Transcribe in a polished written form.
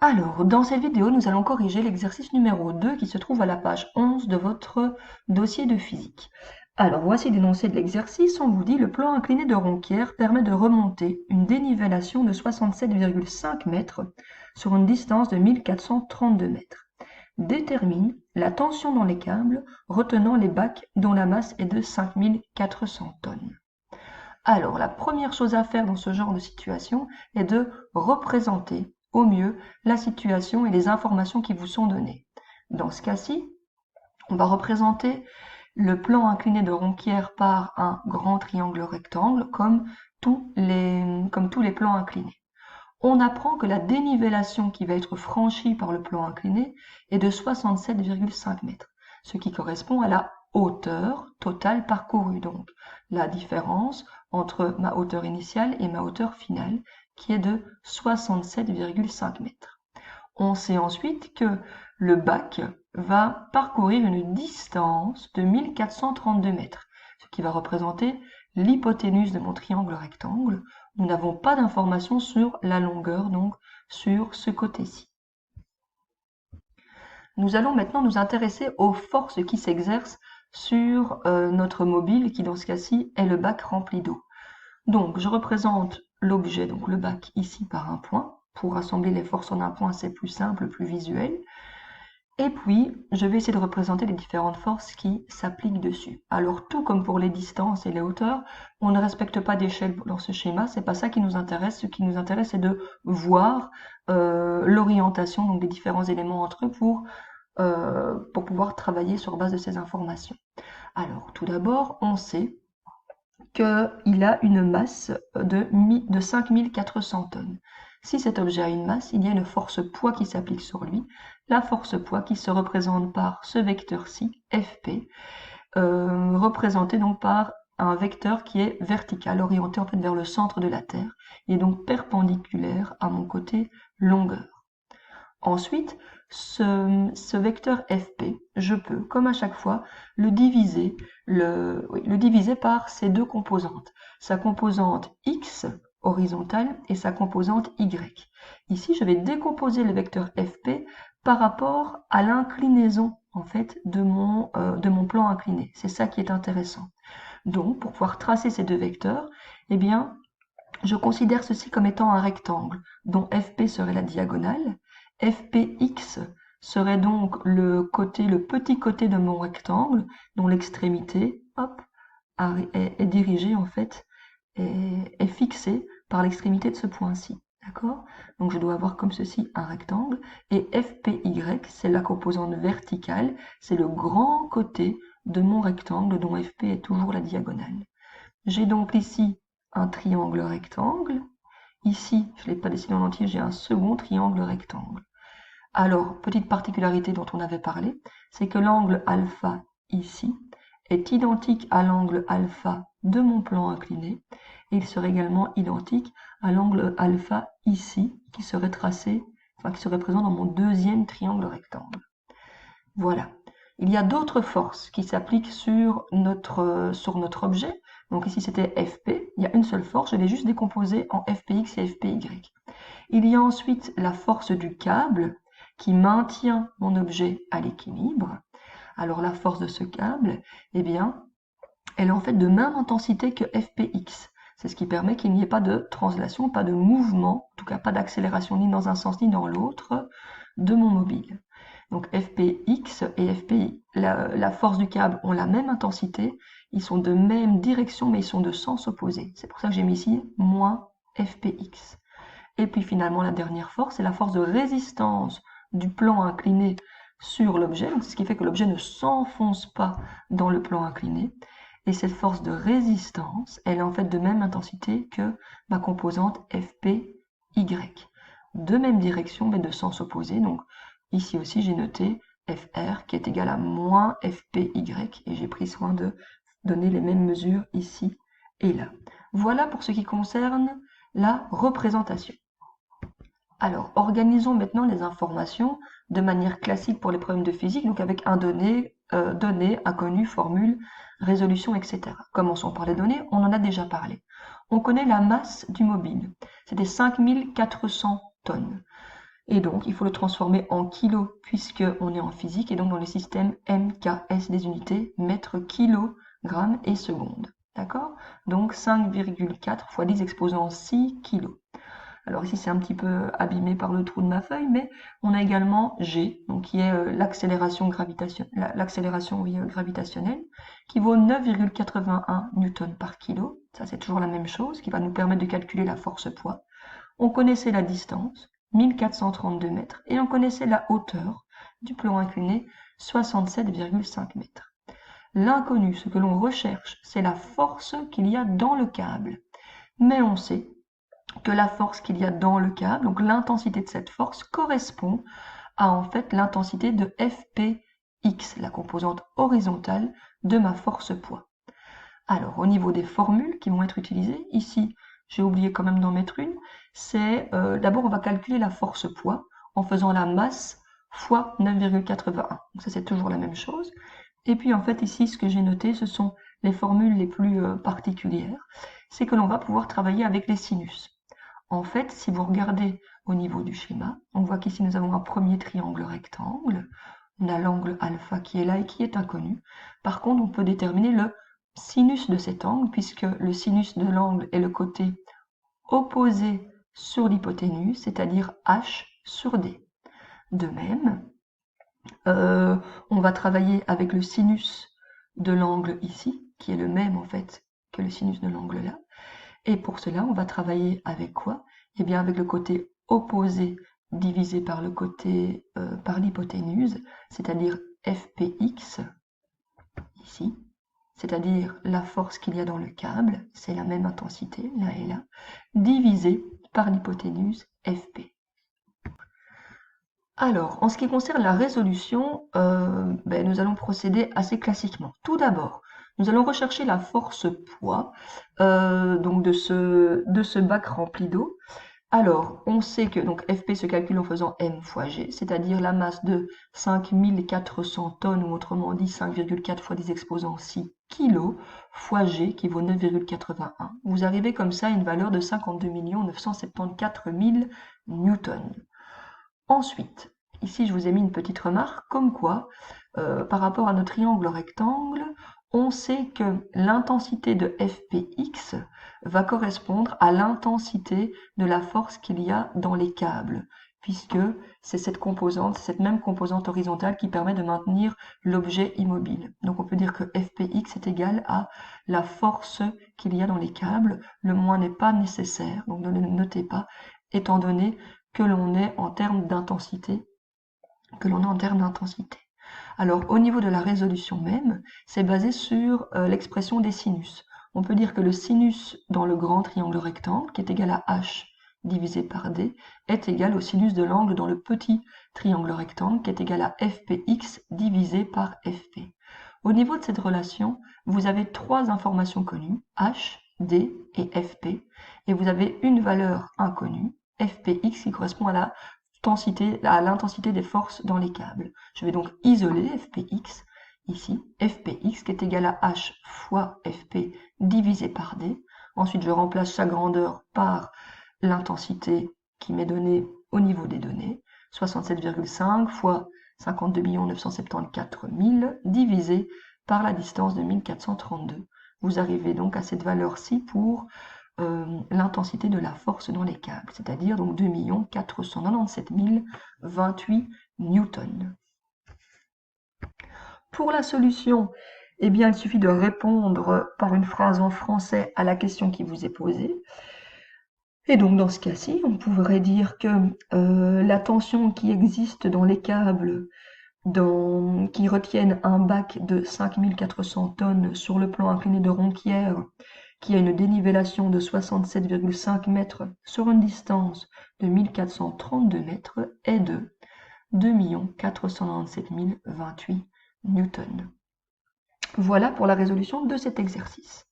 Alors, dans cette vidéo, nous allons corriger l'exercice numéro 2 qui se trouve à la page 11 de votre dossier de physique. Alors, voici l'énoncé de l'exercice. On vous dit le plan incliné de Ronquière permet de remonter une dénivellation de 67,5 mètres sur une distance de 1432 mètres. Détermine la tension dans les câbles retenant les bacs dont la masse est de 5400 tonnes. Alors, la première chose à faire dans ce genre de situation est de représenter au mieux la situation et les informations qui vous sont données. Dans ce cas-ci, on va représenter le plan incliné de Ronquière par un grand triangle rectangle comme tous les plans inclinés. On apprend que la dénivellation qui va être franchie par le plan incliné est de 67,5 mètres, ce qui correspond à la hauteur totale parcourue, donc la différence entre ma hauteur initiale et ma hauteur finale, qui est de 67,5 mètres. On sait ensuite que le bac va parcourir une distance de 1432 mètres, ce qui va représenter l'hypoténuse de mon triangle rectangle. Nous n'avons pas d'informations sur la longueur, donc sur ce côté-ci. Nous allons maintenant nous intéresser aux forces qui s'exercent sur notre mobile, qui dans ce cas-ci est le bac rempli d'eau. Donc, je représente l'objet, donc le bac, ici par un point. Pour rassembler les forces en un point, c'est plus simple, plus visuel. Et puis, je vais essayer de représenter les différentes forces qui s'appliquent dessus. Alors, tout comme pour les distances et les hauteurs, on ne respecte pas d'échelle dans ce schéma, c'est pas ça qui nous intéresse. Ce qui nous intéresse, c'est de voir l'orientation donc des différents éléments entre eux pour pouvoir travailler sur base de ces informations. Alors, tout d'abord, on sait qu'il a une masse de 5400 tonnes. Si cet objet a une masse, il y a une force poids qui s'applique sur lui, la force poids qui se représente par ce vecteur-ci, Fp, représenté donc par un vecteur qui est vertical, orienté en fait vers le centre de la Terre, et donc perpendiculaire à mon côté longueur. Ensuite, ce vecteur Fp, je peux, comme à chaque fois, le diviser par ces deux composantes, sa composante x horizontale et sa composante y. Ici, je vais décomposer le vecteur Fp par rapport à l'inclinaison en fait de mon plan incliné. C'est ça qui est intéressant. Donc, pour pouvoir tracer ces deux vecteurs, eh bien, je considère ceci comme étant un rectangle, dont Fp serait la diagonale, Fpx serait donc le petit côté de mon rectangle, dont l'extrémité, est dirigée en fait, est fixée par l'extrémité de ce point-ci. D'accord? Donc je dois avoir comme ceci un rectangle, et Fpy, c'est la composante verticale, c'est le grand côté de mon rectangle dont Fp est toujours la diagonale. J'ai donc ici un triangle rectangle. Ici, je ne l'ai pas dessiné en entier, j'ai un second triangle rectangle. Alors, petite particularité dont on avait parlé, c'est que l'angle alpha ici est identique à l'angle alpha de mon plan incliné, et il serait également identique à l'angle alpha ici, qui serait présent dans mon deuxième triangle rectangle. Voilà. Il y a d'autres forces qui s'appliquent sur notre objet. Donc ici c'était Fp, il y a une seule force, je vais juste décomposer en Fpx et Fpy. Il y a ensuite la force du câble qui maintient mon objet à l'équilibre. Alors la force de ce câble, eh bien, elle est en fait de même intensité que Fpx. C'est ce qui permet qu'il n'y ait pas de translation, pas de mouvement, en tout cas pas d'accélération ni dans un sens ni dans l'autre de mon mobile. Donc Fpx et Fpi, la force du câble ont la même intensité, ils sont de même direction mais ils sont de sens opposé. C'est pour ça que j'ai mis ici moins Fpx. Et puis finalement la dernière force, c'est la force de résistance du plan incliné sur l'objet, donc c'est ce qui fait que l'objet ne s'enfonce pas dans le plan incliné. Et cette force de résistance, elle est en fait de même intensité que ma composante Fpy. De même direction mais de sens opposé, donc ici aussi, j'ai noté Fr qui est égal à moins Fpy et j'ai pris soin de donner les mêmes mesures ici et là. Voilà pour ce qui concerne la représentation. Alors, organisons maintenant les informations de manière classique pour les problèmes de physique, donc avec un donné, inconnu, formule, résolution, etc. Commençons par les données, on en a déjà parlé. On connaît la masse du mobile, c'était 5400 tonnes. Et donc, il faut le transformer en kilos puisqu'on est en physique et donc dans le système MKS des unités, mètres, kilogrammes et secondes. D'accord? Donc 5,4 fois 10 exposant 6 kilos. Alors ici, c'est un petit peu abîmé par le trou de ma feuille, mais on a également G, donc qui est l'accélération gravitationnelle, qui vaut 9,81 newtons par kilo. Ça, c'est toujours la même chose, qui va nous permettre de calculer la force-poids. On connaissait la distance, 1432 mètres, et on connaissait la hauteur du plan incliné, 67,5 mètres. L'inconnu, ce que l'on recherche, c'est la force qu'il y a dans le câble. Mais on sait que la force qu'il y a dans le câble, donc l'intensité de cette force, correspond à en fait l'intensité de Fpx, la composante horizontale de ma force-poids. Alors, au niveau des formules qui vont être utilisées, ici, j'ai oublié quand même d'en mettre une, c'est d'abord on va calculer la force-poids en faisant la masse fois 9,81. Donc ça, c'est toujours la même chose. Et puis en fait, ici, ce que j'ai noté, ce sont les formules les plus particulières. C'est que l'on va pouvoir travailler avec les sinus. En fait, si vous regardez au niveau du schéma, on voit qu'ici nous avons un premier triangle rectangle. On a l'angle alpha qui est là et qui est inconnu. Par contre, on peut déterminer le sinus de cet angle, puisque le sinus de l'angle est le côté opposé sur l'hypoténuse, c'est-à-dire H sur D. De même, on va travailler avec le sinus de l'angle ici, qui est le même en fait que le sinus de l'angle là. Et pour cela, on va travailler avec quoi? Eh bien, avec le côté opposé divisé par le côté par l'hypoténuse, c'est-à-dire Fpx, ici, c'est-à-dire la force qu'il y a dans le câble, c'est la même intensité, là et là, divisé par l'hypoténuse Fp. Alors, en ce qui concerne la résolution, nous allons procéder assez classiquement. Tout d'abord, nous allons rechercher la force-poids donc de ce bac rempli d'eau. Alors, on sait que donc Fp se calcule en faisant m fois g, c'est-à-dire la masse de 5400 tonnes, ou autrement dit 5,4 fois 10 exposant 6 kg, fois g, qui vaut 9,81. Vous arrivez comme ça à une valeur de 52 974 000 newtons. Ensuite, ici je vous ai mis une petite remarque, comme quoi, par rapport à notre triangle rectangle, on sait que l'intensité de Fpx va correspondre à l'intensité de la force qu'il y a dans les câbles, puisque c'est cette même composante horizontale qui permet de maintenir l'objet immobile. Donc on peut dire que Fpx est égal à la force qu'il y a dans les câbles. Le moins n'est pas nécessaire, donc ne le notez pas, étant donné que l'on est en termes d'intensité. Alors, au niveau de la résolution même, c'est basé sur l'expression des sinus. On peut dire que le sinus dans le grand triangle rectangle, qui est égal à h divisé par d, est égal au sinus de l'angle dans le petit triangle rectangle, qui est égal à fpx divisé par fp. Au niveau de cette relation, vous avez trois informations connues, h, d et fp, et vous avez une valeur inconnue, fpx, qui correspond à l'intensité des forces dans les câbles. Je vais donc isoler Fpx, ici, Fpx qui est égal à H fois Fp divisé par D. Ensuite, je remplace sa grandeur par l'intensité qui m'est donnée au niveau des données, 67,5 fois 52 974 000 divisé par la distance de 1432. Vous arrivez donc à cette valeur-ci pour l'intensité de la force dans les câbles, c'est-à-dire donc 2 497 028 newtons. Pour la solution, eh bien, il suffit de répondre par une phrase en français à la question qui vous est posée. Et donc dans ce cas-ci, on pourrait dire que la tension qui existe dans les câbles qui retiennent un bac de 5400 tonnes sur le plan incliné de Ronquière, qui a une dénivellation de 67,5 mètres sur une distance de 1432 mètres, est de 2 497 028 newtons. Voilà pour la résolution de cet exercice.